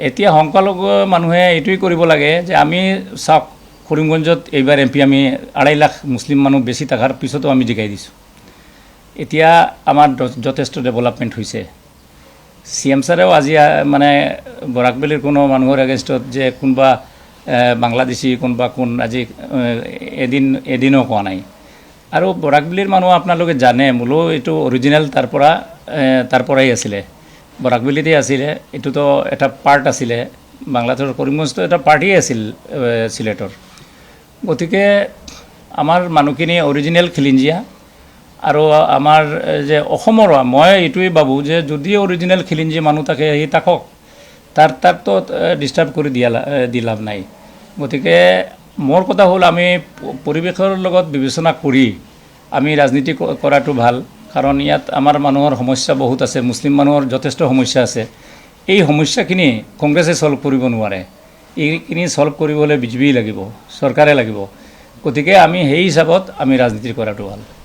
এতিয়া সংখ্যালঘু মানুহে এইটোই কৰিব লাগে যে আমি চাওক কৰিমগঞ্জত এইবাৰ এমপি আমি 2.5 লাখ মুছলিম মানুহ বেছি থাকাৰ পিছতো আমি জিকাই দিছোঁ। এতিয়া আমাৰ যথেষ্ট ডেভেলপমেণ্ট হৈছে। CM ছাৰেও আজি মানে বৰাকবেলিৰ কোনো মানুহৰ এগেইনষ্টত যে কোনোবা বাংলাদেশী কোনোবা কোন আজি এদিনো কোৱা নাই। আৰু বৰাকবেলিৰ মানুহ আপোনালোকে জানে মূলো এইটো অৰিজিনেল তাৰ পৰাই আছিলে, বৰাকবেলিতে আছিলে। এইটোতো এটা পাৰ্ট আছিলে, বাংলাদেশৰ কৰিমগঞ্জটো এটা পাৰ্টিয়ে আছিল চিলেটৰ। গতিকে আমাৰ মানুহখিনি অৰিজিনেল খিলঞ্জীয়া। আৰু আমাৰ যে অসমৰ মই এইটোৱেই ভাবোঁ যে যদি অৰিজিনেল খিলঞ্জীয়া মানুহ থাকে সি থাকক, তাৰতো ডিষ্টাৰ্ব কৰি দি লাভ নাই। গতিকে মোৰ কথা হ'ল আমি পৰিৱেশৰ লগত বিবেচনা কৰি আমি ৰাজনীতি কৰাটো ভাল, কাৰণ ইয়াত আমাৰ মানুহৰ সমস্যা বহুত আছে, মুছলিম মানুহৰ যথেষ্ট সমস্যা আছে। এই সমস্যাখিনি কংগ্ৰেছে সলভ কৰিব নোৱাৰে, এইখিনি সলভ কৰিবলৈ BJP লাগিব, চৰকাৰে লাগিব। গতিকে আমি সেই হিচাপত আমি ৰাজনীতি কৰাটো ভাল।